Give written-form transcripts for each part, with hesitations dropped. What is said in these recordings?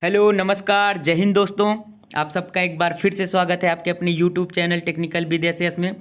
Hello नमस्कार जय हिंद दोस्तों। आप सबका एक बार फिर से स्वागत है आपके अपने यूट्यूब चैनल टेक्निकल विदेश में।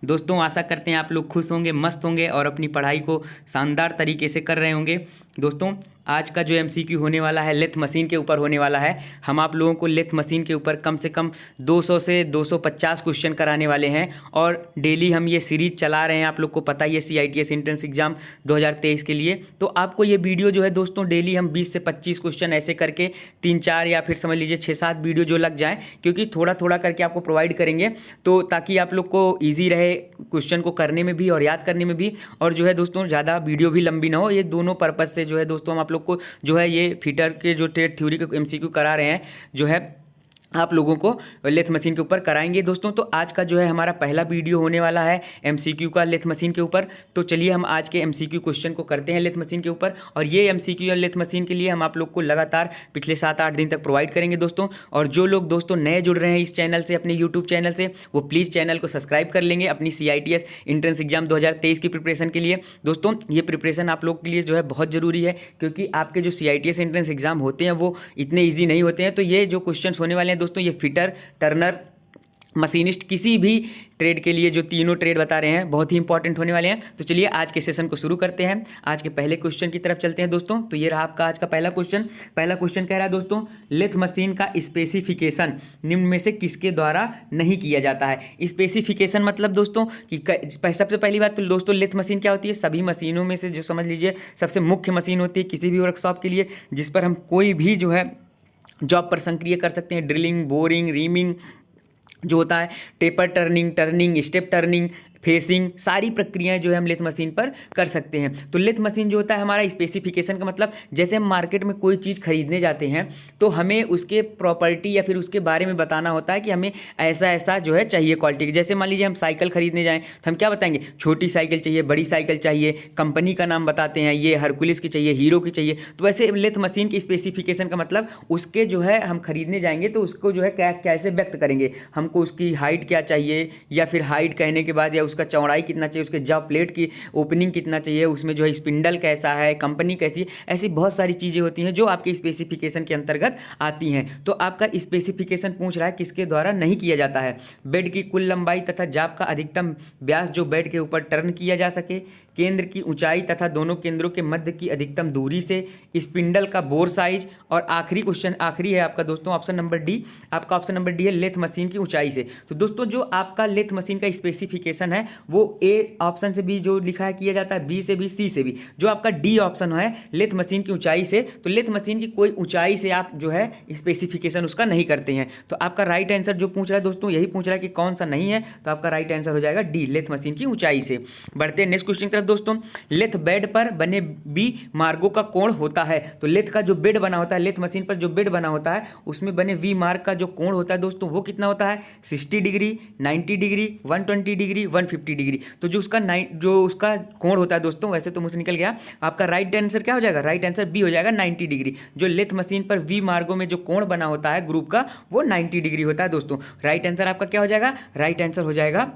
दोस्तों आशा करते हैं आप लोग खुश होंगे, मस्त होंगे और अपनी पढ़ाई को शानदार तरीके से कर रहे होंगे। दोस्तों आज का जो एमसीक्यू होने वाला है लेथ मशीन के ऊपर होने वाला है। हम आप लोगों को लेथ मशीन के ऊपर कम से कम 200 से 250 क्वेश्चन कराने वाले हैं और डेली हम ये सीरीज चला रहे हैं। आप लोग को पता ही है CITS एंट्रेंस एग्जाम 2023 के लिए। तो आपको ये वीडियो जो है दोस्तों डेली हम 20 से 25 क्वेश्चन ऐसे करके 3-4 या फिर समझ लीजिए 6-7 वीडियो जो लग जाए, क्योंकि थोड़ा थोड़ा करके आपको प्रोवाइड करेंगे तो ताकि आप लोग को ईजी रहे क्वेश्चन को करने में भी और याद करने में भी, और जो है दोस्तों ज़्यादा वीडियो भी लंबी ना हो। ये दोनों पर्पज़ से जो है दोस्तों हम आप लोग को जो है ये फिटर के जो ट्रेड थ्योरी के MCQ करा रहे हैं, जो है आप लोगों को लेथ मशीन के ऊपर कराएंगे दोस्तों। तो आज का जो है हमारा पहला वीडियो होने वाला है MCQ का लेथ मशीन के ऊपर। तो चलिए हम आज के MCQ क्वेश्चन को करते हैं लेथ मशीन के ऊपर, और ये MCQ या लेथ मशीन के लिए हम आप लोग को लगातार पिछले 7-8 दिन तक प्रोवाइड करेंगे दोस्तों। और जो लोग दोस्तों नए जुड़ रहे हैं इस चैनल से, अपने यूट्यूब चैनल से, वो प्लीज़ चैनल को सब्सक्राइब कर लेंगे अपनी CITS एंट्रेंस एग्जाम 2023 की प्रिपरेशन के लिए। दोस्तों ये प्रिपरेशन आप लोग के लिए जो है बहुत ज़रूरी है, क्योंकि आपके जो CITS एंट्रेंस एग्जाम होते हैं वो इतने ईजी नहीं होते हैं। तो ये जो क्वेश्चन होने वाले हैं दोस्तों, ये फिटर, टर्नर, मशीनिस्ट, किसी भी ट्रेड के लिए जो तीनों ट्रेड बता रहे हैं बहुत ही इंपॉर्टेंट होने वाले हैं। तो चलिए आज के सेशन को शुरू करते हैं। आज के पहले क्वेश्चन की तरफ चलते हैं दोस्तों। तो ये रहा आपका आज का पहला क्वेश्चन। पहला क्वेश्चन कह रहा है दोस्तों, लेथ मशीन का स्पेसिफिकेशन निम्न में से किसके द्वारा नहीं किया जाता है। स्पेसिफिकेशन मतलब दोस्तों कि सबसे पहली बात तो दोस्तों लेथ मशीन क्या होती है, सभी मशीनों में से जो समझ लीजिए सबसे मुख्य मशीन होती है किसी भी वर्कशॉप के लिए, जिस पर हम कोई भी जो है जॉब पर संक्रिय कर सकते हैं। ड्रिलिंग, बोरिंग, रीमिंग जो होता है, taper turning, step turning, facing, सारी प्रक्रियाएं जो है हम लेथ मशीन पर कर सकते हैं। तो लेथ मशीन जो होता है हमारा स्पेसिफिकेशन का मतलब, जैसे हम मार्केट में कोई चीज़ खरीदने जाते हैं तो हमें उसके प्रॉपर्टी या फिर उसके बारे में बताना होता है कि हमें ऐसा ऐसा जो है चाहिए क्वालिटी की। जैसे मान लीजिए हम साइकिल खरीदने जाएँ तो हम क्या बताएंगे, छोटी साइकिल चाहिए, बड़ी साइकिल चाहिए, कंपनी का नाम बताते हैं, ये हरकुलिस की चाहिए, हीरो की चाहिए। तो वैसे लेथ मशीन की स्पेसिफिकेशन का मतलब उसके जो है हम खरीदने जाएंगे तो उसको जो है कैसे व्यक्त करेंगे, हमको उसकी हाइट क्या चाहिए, या फिर हाइट कहने के बाद या उसका चौड़ाई कितना चाहिए, उसके जॉब प्लेट की ओपनिंग कितना चाहिए, उसमें जो है स्पिंडल कैसा है, कंपनी कैसी, ऐसी बहुत सारी चीज़ें होती हैं जो आपके स्पेसिफिकेशन के अंतर्गत आती हैं। तो आपका स्पेसिफिकेशन पूछ रहा है किसके द्वारा नहीं किया जाता है। बेड की कुल लंबाई तथा जॉब का अधिकतम व्यास जो बेड के ऊपर टर्न किया जा सके, केंद्र की ऊंचाई तथा दोनों केंद्रों के मध्य की अधिकतम दूरी से, स्पिंडल का बोर साइज, और आखिरी क्वेश्चन आखिरी है आपका दोस्तों ऑप्शन नंबर डी। आपका ऑप्शन नंबर डी है लेथ मशीन की ऊंचाई से। तो दोस्तों जो आपका लेथ मशीन का स्पेसिफिकेशन है वो ए ऑप्शन से भी जो लिखा है किया जाता है, बी से भी, सी से भी। जो आपका डी ऑप्शन है लेथ मशीन की ऊंचाई से, तो लेथ मशीन की कोई ऊंचाई से आप जो है स्पेसिफिकेशन उसका नहीं करते हैं। तो आपका राइट आंसर जो पूछ रहा है दोस्तों, यही पूछ रहा है कि कौन सा नहीं है, तो आपका राइट आंसर हो जाएगा डी, लेथ मशीन की ऊंचाई से। बढ़ते हैं नेक्स्ट क्वेश्चन की तरफ दोस्तों। लेथ बेड पर बने बी मार्गों का कोण होता है। तो लेथ का जो बेड बना होता है, लेथ मशीन पर जो बेड बना होता है उसमें बने वी मार्ग का जो कोण होता है दोस्तों वो कितना होता है, 60 डिग्री, 90 डिग्री, 120 डिग्री, 150 डिग्री। तो जो उसका कोण होता है दोस्तों, वैसे तो मुझसे निकल गया, आपका राइट आंसर क्या हो जाएगा, राइट आंसर बी हो जाएगा, 90 डिग्री। जो लेथ मशीन पर वी मार्गों में जो कोण बना होता है ग्रुप का, वो 90 डिग्री होता है दोस्तों। राइट आंसर आपका क्या हो जाएगा, राइट आंसर हो जाएगा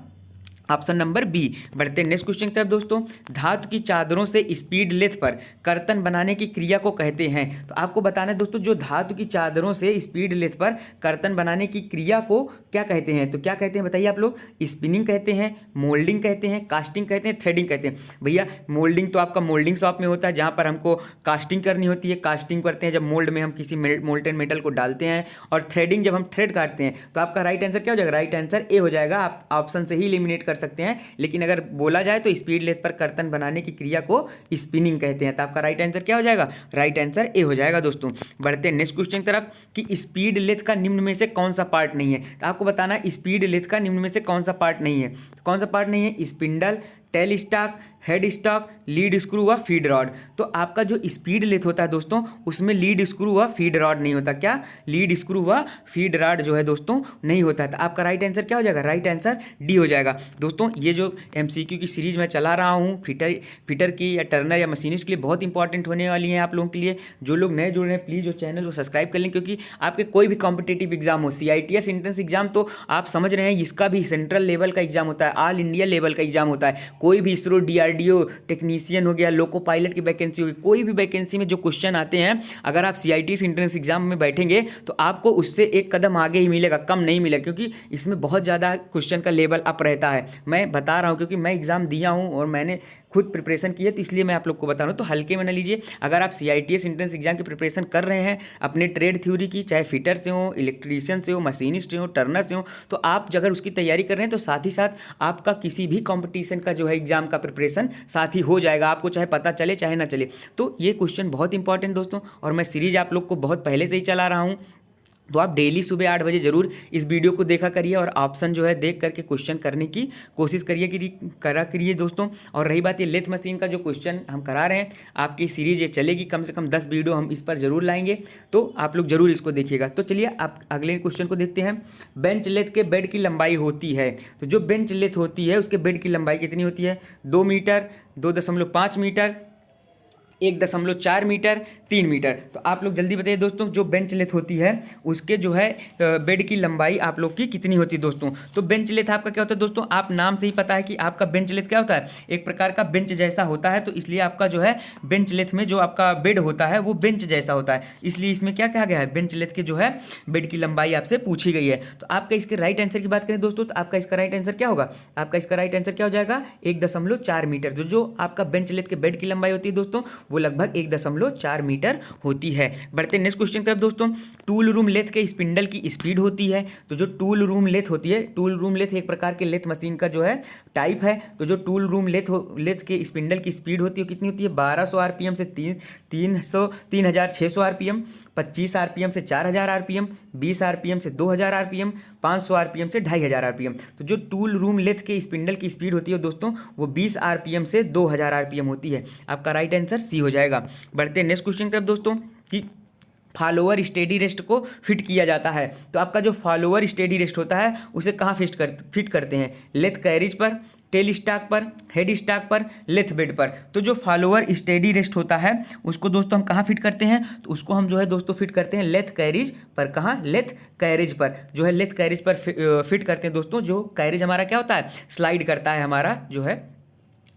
ऑप्शन नंबर बी। बढ़ते हैं नेक्स्ट क्वेश्चन की तरफ दोस्तों। धातु की चादरों से स्पीड लेथ पर कर्तन बनाने की क्रिया को कहते हैं। तो आपको बताना है दोस्तों, जो धातु की चादरों से स्पीड लेथ पर कर्तन बनाने की क्रिया को क्या कहते हैं। तो क्या कहते हैं बताइए आप लोग, स्पिनिंग कहते हैं, मोल्डिंग कहते हैं, कास्टिंग कहते हैं, थ्रेडिंग कहते हैं। भैया मोल्डिंग तो आपका मोल्डिंग शॉप में होता है, जहाँ पर हमको कास्टिंग करनी होती है। कास्टिंग करते हैं जब मोल्ड में हम किसी मोल्टेन मेटल को डालते हैं, और थ्रेडिंग जब हम थ्रेड काटते हैं। तो आपका राइट आंसर क्या हो जाएगा, राइट आंसर ए हो जाएगा। आप ऑप्शन से ही एलिमिनेट कर सकते हैं, लेकिन अगर बोला जाए तो स्पीड लेथ पर कर्तन बनाने की क्रिया को स्पिनिंग कहते हैं। तो आपका राइट आंसर क्या हो जाएगा, राइट आंसर ए हो जाएगा दोस्तों। बढ़ते हैं नेक्स्ट क्वेश्चन की तरफ कि स्पीड लेथ का निम्न में से कौन सा पार्ट नहीं है। तो आपको बताना है स्पीड लेथ का निम्न में से कौन सा पार्ट नहीं है। कौन सा पार्ट नहीं है, spindle, tell stock, head stock, lead screw व फीड रॉड। तो आपका जो स्पीड लेथ होता है दोस्तों उसमें लीड स्क्रू व फीड रॉड नहीं होता। क्या, लीड स्क्रू व फीड रॉड जो है दोस्तों नहीं होता है। तो आपका राइट आंसर क्या हो जाएगा, राइट आंसर डी हो जाएगा दोस्तों। ये जो MCQ की सीरीज मैं चला रहा हूँ फिटर की या टर्नर या मशीनिस्ट के लिए बहुत इंपॉर्टेंट होने वाली है आप लोगों के लिए। जो लोग नए जुड़ रहे हैं प्लीज़ जो चैनल को सब्सक्राइब कर लें, क्योंकि आपके कोई भी कॉम्पिटेटिव एग्जाम हो, CITS एंट्रेंस एग्जाम तो आप समझ रहे हैं इसका भी सेंट्रल लेवल का एग्जाम होता है, ऑल इंडिया लेवल का एग्जाम होता है। कोई भी इसरो DRDO टेक्नीशियन हो गया, लोको पायलट की वैकेंसी होगी, कोई भी वैकेंसी में जो क्वेश्चन आते हैं, अगर आप CIT एंट्रेंस एग्जाम में बैठेंगे तो आपको उससे एक कदम आगे ही मिलेगा, कम नहीं मिलेगा, क्योंकि इसमें बहुत ज़्यादा क्वेश्चन का लेवल अप रहता है। मैं बता रहा हूँ क्योंकि मैं एग्ज़ाम दिया हूँ और मैंने खुद प्रिपरेशन की है, तो इसलिए मैं आप लोग को बता रहा हूँ। तो हल्के में ना लीजिए। अगर आप CITS एंट्रेंस एग्जाम की प्रिपरेशन कर रहे हैं अपने ट्रेड थ्योरी की, चाहे फिटर से हो, इलेक्ट्रीशियन से हो, मशीनिस्ट से हो, टर्नर से हो, तो आप अगर उसकी तैयारी कर रहे हैं तो साथ ही साथ आपका किसी भी कंपटीशन का जो है एग्जाम का प्रिपरेशन साथ ही हो जाएगा, आपको चाहे पता चले चाहे ना चले। तो ये क्वेश्चन बहुत इंपॉर्टेंट दोस्तों, और मैं सीरीज आप लोग को बहुत पहले से ही चला रहा हूँ। तो आप डेली सुबह 8 बजे ज़रूर इस वीडियो को देखा करिए और ऑप्शन जो है देख करके क्वेश्चन करने की कोशिश करिए दोस्तों। और रही बात ये लेथ मशीन का जो क्वेश्चन हम करा रहे हैं, आपकी सीरीज ये चलेगी, कम से कम 10 वीडियो हम इस पर ज़रूर लाएंगे, तो आप लोग ज़रूर इसको देखिएगा। तो चलिए आप अगले क्वेश्चन को देखते हैं। बेंच लेथ के बेड की लंबाई होती है, तो जो बेंच लेथ होती है उसके बेड की लंबाई कितनी होती है? 2 मीटर, 2.5 मीटर, 1.4 मीटर, 3 मीटर। तो आप लोग जल्दी बताइए दोस्तों, जो बेंच लेथ होती है उसके जो है बेड की लंबाई आप लोग की कितनी होती है दोस्तों? तो बेंच लेथ आपका क्या होता है दोस्तों? आप नाम से ही पता है कि आपका बेंच लेथ क्या होता है, एक प्रकार का बेंच जैसा होता है, तो इसलिए आपका जो है बेंच लेथ में जो आपका बेड होता है वो बेंच जैसा होता है, इसलिए इसमें क्या कहा गया है, बेंच लेथ के जो है बेड की लंबाई आपसे पूछी गई है। तो आपका इसके राइट आंसर की बात करें दोस्तों, तो आपका इसका राइट आंसर क्या होगा? आपका इसका राइट आंसर क्या हो जाएगा? 1.4 मीटर। तो जो आपका बेंच लेथ के बेड की लंबाई होती है दोस्तों वो लगभग 1.4 मीटर होती है। बढ़ते नेक्स्ट क्वेश्चन की तरफ दोस्तों। टूल रूम लेथ के स्पिंडल की स्पीड होती है, तो जो टूल रूम लेथ होती है, टूल रूम लेथ एक प्रकार के लेथ मशीन का जो है टाइप है, तो जो टूल रूम लेथ के स्पिंडल की स्पीड होती है कितनी होती है? 1200 RPM से 3600 RPM, 25 RPM से 4000 RPM, 20 RPM से 2000 RPM, 500 RPM से 2500 RPM। तो जो टूल रूम लेथ के स्पिंडल की स्पीड होती है दोस्तों वो 20 RPM से 2000 RPM होती है। आपका राइट आंसर सी हो जाएगा। बढ़ते हैं नेक्स्ट क्वेश्चन की तरफ दोस्तों कि फॉलोअर स्टेडी रेस्ट को फिट किया जाता है, तो आपका जो फॉलोअर स्टेडी रेस्ट होता है उसे कहाँ फिट करते हैं? लेथ कैरिज पर, टेल स्टॉक पर, हेड स्टॉक पर, लेथ बेड पर। तो जो फॉलोअर स्टेडी रेस्ट होता है उसको दोस्तों हम कहाँ फिट करते हैं? तो उसको हम जो है दोस्तों फिट करते हैं लेथ कैरिज पर। कहाँ? लेथ कैरिज पर जो है लेथ कैरिज पर फिट करते हैं दोस्तों। जो कैरिज हमारा क्या होता है? स्लाइड करता है हमारा जो है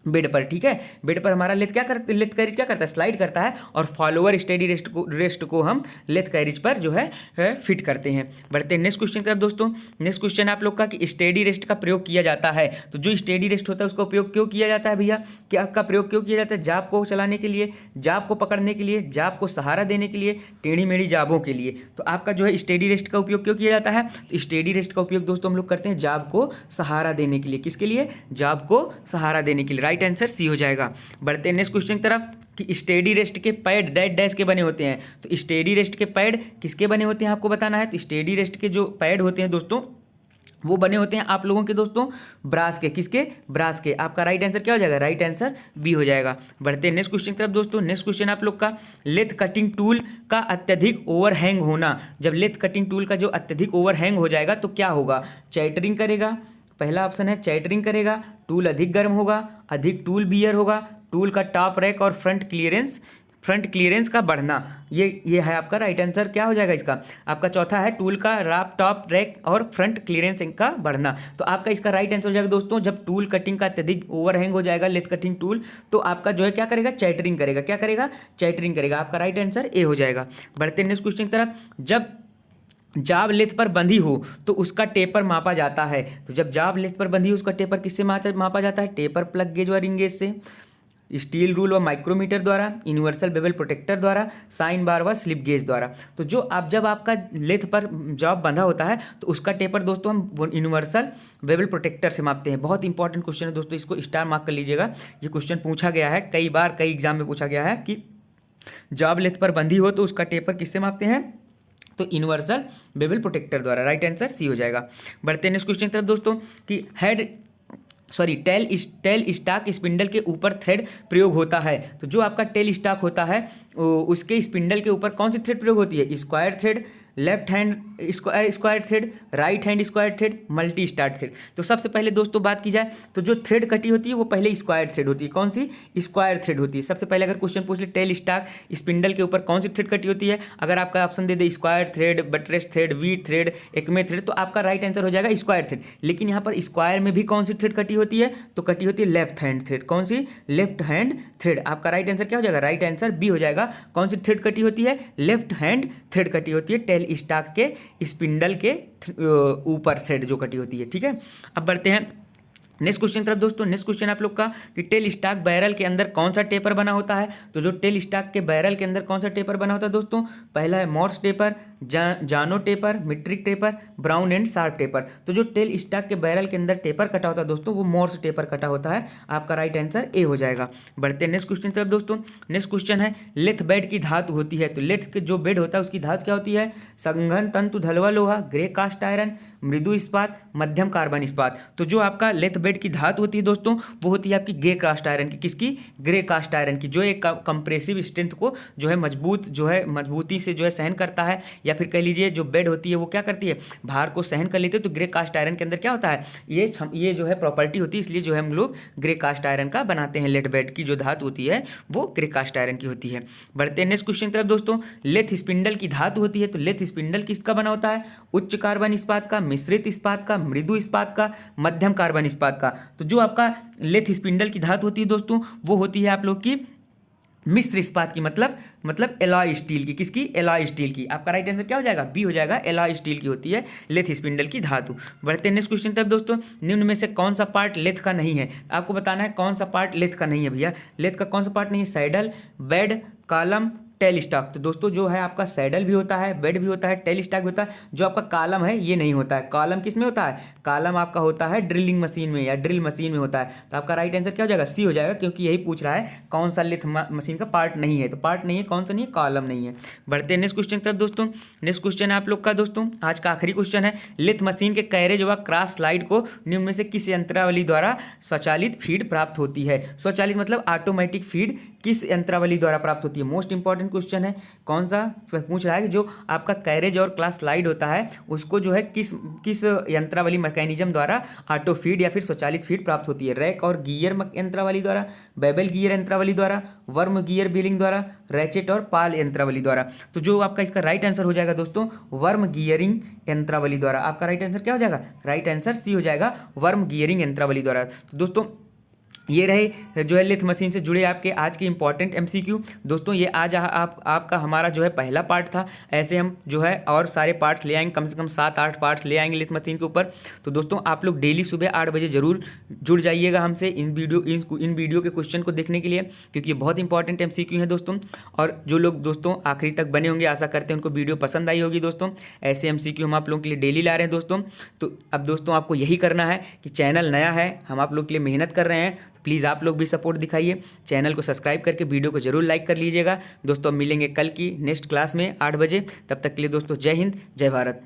बेड पर, ठीक है। बेड पर हमारा लेथ कैरिज क्या करता है? स्लाइड करता है, और फॉलोअर स्टेडी रेस्ट को हम लेथ कैरिज पर जो है फिट करते हैं। बढ़ते हैं नेक्स्ट क्वेश्चन की तरफ दोस्तों। नेक्स्ट क्वेश्चन आप लोग का कि स्टेडी रेस्ट का प्रयोग किया जाता है, तो जो स्टेडी रेस्ट होता है उसका उपयोग क्यों किया जाता है भैया? क्या का प्रयोग क्यों किया जाता है? जाब को चलाने के लिए, जाब को पकड़ने के लिए, जाब को सहारा देने के लिए, टेढ़ी मेढ़ी जाबों के लिए। तो आपका जो है स्टेडी रेस्ट का उपयोग क्यों किया जाता है? तो स्टेडी रेस्ट का उपयोग दोस्तों हम लोग करते हैं जाब को सहारा देने के लिए। किसके लिए? जाब को सहारा देने के लिए। राइट आंसर सी हो जाएगा। बढ़ते हैं नेक्स्ट क्वेश्चन की तरफ कि स्टेडी रेस्ट के पैड डैश डैश के बने होते हैं, तो स्टेडी रेस्ट के पैड किसके बने होते हैं आपको बताना है। तो स्टेडी रेस्ट के जो पैड होते हैं दोस्तों वो बने होते हैं आप लोगों के दोस्तों ब्रास के। किसके? ब्रास के। आपका राइट आंसर क्या हो जाएगा? राइट आंसर बी हो जाएगा। बढ़ते हैं नेक्स्ट क्वेश्चन की तरफ दोस्तों। नेक्स्ट क्वेश्चन आप लोग का लेथ कटिंग टूल का अत्यधिक ओवरहैंग होना। जब लेथ कटिंग टूल का जो अत्यधिक ओवरहैंग हो जाएगा तो क्या होगा? चैटरिंग करेगा। पहला ऑप्शन है चैटरिंग करेगा, टूल अधिक गर्म होगा, अधिक टूल बियर होगा, टूल का टॉप रैक और फ्रंट क्लियरेंस का बढ़ना। ये है आपका राइट आंसर। क्या हो जाएगा इसका? आपका चौथा है टूल का टॉप रैक और फ्रंट क्लियरेंस का बढ़ना। तो आपका इसका राइट आंसर हो जाएगा दोस्तों, जब टूल कटिंग का अत्यधिक ओवरहैंग हो जाएगा लेथ कटिंग टूल, तो आपका जो है क्या करेगा? चैटरिंग करेगा। क्या करेगा? चैटरिंग करेगा। आपका राइट आंसर ए हो जाएगा। बढ़ते नेक्स्ट क्वेश्चन की तरफ। जब जाब लेथ पर बंधी हो तो उसका टेपर मापा जाता है, तो जब जाब लेथ पर बंधी हो उसका टेपर किससे मापा जाता है? टेपर प्लग गेज व रिंग गेज से, स्टील रूल व माइक्रोमीटर द्वारा, यूनिवर्सल बेवल प्रोटेक्टर द्वारा, साइन बार व स्लिप गेज द्वारा। तो जब आपका लेथ पर जॉब बंधा होता है तो उसका टेपर दोस्तों हम यूनिवर्सल बेवल प्रोटेक्टर से मापते हैं। बहुत इंपॉर्टेंट क्वेश्चन है दोस्तों, इसको स्टार मार्क कर लीजिएगा। ये क्वेश्चन पूछा गया है कई बार, कई एग्जाम में पूछा गया है कि जॉब लेथ पर बंधी हो तो उसका टेपर किससे मापते हैं? तो यूनिवर्सल बेवल प्रोटेक्टर द्वारा। राइट आंसर सी हो जाएगा। बढ़ते हैं नेक्स्ट क्वेश्चन की तरफ दोस्तों कि टेल स्टॉक स्पिंडल के ऊपर थ्रेड प्रयोग होता है, तो जो आपका टेल स्टॉक होता है उसके स्पिंडल के ऊपर कौन सी थ्रेड प्रयोग होती है? Square thread, left hand square thread, right hand square thread, multi start thread. तो सबसे पहले दोस्तों बात की जाए तो जो थ्रेड कटी होती है वो पहले स्क्वायर थ्रेड होती है। कौन सी? स्क्वायर थ्रेड होती है। सबसे पहले अगर क्वेश्चन पूछ ले टेल स्टाक स्पिंडल के ऊपर कौन सी थ्रेड कटी होती है, अगर आपका ऑप्शन दे दे square thread, buttress thread, V thread, Acme thread, तो आपका राइट आंसर हो जाएगा स्क्वायर थ्रेड। लेकिन यहाँ पर स्क्वायर में भी कौन सी थ्रेड कटी होती है, तो कटी होती है लेफ्ट हैंड थ्रेड। कौन सी? Left hand thread. आपका राइट आंसर क्या हो जाएगा? राइट आंसर बी हो जाएगा। कौन सी थ्रेड कटी होती है? लेफ्ट हैंड थ्रेड कटी होती है टेल स्टाक के स्पिंडल के ऊपर थ्रेड जो कटी होती है। ठीक है, अब बढ़ते हैं नेक्स्ट क्वेश्चन तरफ दोस्तों। नेक्स्ट क्वेश्चन आप लोग का कि टेल स्टाक बैरल के अंदर कौन सा टेपर बना होता है। तो जो टेल स्टाक के बैरल के अंदर कौन सा टेपर बना होता है दोस्तों, पहला है मॉर्स टेपर, जानो taper, metric taper, brown and sharp taper. तो जो टेल स्टाक के बैरल के अंदर टेपर कटा होता है दोस्तों वो मॉर्स टेपर कटा होता है। आपका राइट आंसर ए हो जाएगा। बढ़ते हैं नेक्स्ट क्वेश्चन तरफ दोस्तों। नेक्स्ट क्वेश्चन है लेथ बेड की धातु होती है। तो लेथ के जो बेड होता है उसकी धातु क्या होती है? संघन तंतु ढलवा लोहा, ग्रे कास्ट आयरन, मृदु इस्पात, मध्यम कार्बन इस्पात। तो जो आपका लेथ बेड की धातु होती है दोस्तों वो होती है आपकी ग्रे कास्ट आयरन की। किसकी? ग्रे कास्ट आयरन की, जो एक कंप्रेसिव स्ट्रेंथ को जो है मजबूती से जो है सहन करता है, या फिर कह लीजिए जो बेड होती है वो क्या करती है? भार को सहन कर लेती है। तो ग्रे कास्ट आयरन के अंदर क्या होता है? ये जो है प्रॉपर्टी होती है, इसलिए जो है हम लोग ग्रे कास्ट आयरन का बनाते हैं। लेथ बेड की जो धातु होती है वो ग्रे कास्ट आयरन की होती है। बढ़ते हैं नेक्स्ट क्वेश्चन तरफ दोस्तों। लेथ स्पिंडल की धातु होती है। तो लेथ स्पिंडल किसका बना होता है? उच्च कार्बन इस्पात का, मिश्रित इस्पात का, मृदु इस्पात का, मध्यम कार्बन इस्पात का। तो जो आपका लेथ स्पिंडल की धातु होती है दोस्तों वो होती है आप लोग की मिश्र इस्पात की, मतलब एलॉय स्टील की। किसकी? एलॉय स्टील की। आपका राइट आंसर क्या हो जाएगा? बी हो जाएगा। एलॉय स्टील की होती है लेथ स्पिंडल की धातु। बढ़ते हैं नेक्स्ट क्वेश्चन तब दोस्तों। निम्न में से कौन सा पार्ट लेथ का नहीं है? आपको बताना है कौन सा पार्ट लेथ का नहीं है भैया। लेथ का कौन सा पार्ट नहीं है? Saddle, bed, column, tail stock. तो दोस्तों जो है आपका सैडल भी होता है, बेड भी होता है, टेल स्टाक भी होता है। जो आपका कॉलम है ये नहीं होता है। कॉलम किस में होता है? कॉलम आपका होता है ड्रिलिंग मशीन में या ड्रिल मशीन में होता है। तो आपका राइट आंसर क्या हो जाएगा? सी हो जाएगा, क्योंकि यही पूछ रहा है कौन सा लेथ मशीन का पार्ट नहीं है। तो पार्ट नहीं है, कौन सा नहीं है? कॉलम नहीं है। बढ़ते हैं नेक्स्ट क्वेश्चन तरफ दोस्तों। नेक्स्ट क्वेश्चन है आप लोग का दोस्तों आज का आखिरी क्वेश्चन है। लेथ मशीन के कैरेज व क्रॉस स्लाइड को निम्न में से किस यंत्रावली द्वारा स्वचालित फीड प्राप्त होती है? स्वचालित मतलब ऑटोमेटिक फीड किस यंत्रावली द्वारा प्राप्त होती है? मोस्ट इंपॉर्टेंट क्वेश्चन है। कौन सा पूछ रहा है कि जो आपका कैरेज और क्लास स्लाइड होता है उसको जो है किस यंत्रावली मैकेनिज्म द्वारा ऑटो फीड या फिर स्वचालित फीड प्राप्त होती है? रैक और गियर यंत्रावली द्वारा, बेबल गियर यंत्रावली द्वारा, वर्म गियर व्हीलिंग द्वारा, रैचेट और पाल यंत्रावली द्वारा। तो जो आपका इसका राइट आंसर हो जाएगा दोस्तों वर्म गियरिंग यंत्रावली द्वारा। आपका राइट आंसर क्या हो जाएगा? राइट आंसर सी हो जाएगा, वर्म गियरिंग यंत्रावली द्वारा। तो दोस्तों ये रहे जो है लेथ मशीन से जुड़े आपके आज के इंपॉर्टेंट एमसीक्यू। दोस्तों ये आज आपका हमारा जो है पहला पार्ट था। ऐसे हम जो है और सारे पार्ट्स ले आएंगे, कम से कम 7-8 पार्ट्स ले आएंगे लेथ मशीन के ऊपर। तो दोस्तों आप लोग डेली सुबह 8 बजे जरूर जुड़ जाइएगा हमसे इन वीडियो के क्वेश्चन को देखने के लिए, क्योंकि ये बहुत इंपॉर्टेंट एमसीक्यू है दोस्तों। और जो लोग दोस्तों आखिरी तक बने होंगे, आशा करते हैं उनको वीडियो पसंद आई होगी दोस्तों। ऐसे एमसीक्यू हम आप लोगों के लिए डेली ला रहे हैं दोस्तों। तो अब दोस्तों आपको यही करना है कि चैनल नया है, हम आप लोग के लिए मेहनत कर रहे हैं, प्लीज़ आप लोग भी सपोर्ट दिखाइए। चैनल को सब्सक्राइब करके वीडियो को जरूर लाइक कर लीजिएगा दोस्तों। मिलेंगे कल की नेक्स्ट क्लास में 8 बजे। तब तक के लिए दोस्तों जय हिंद, जय भारत।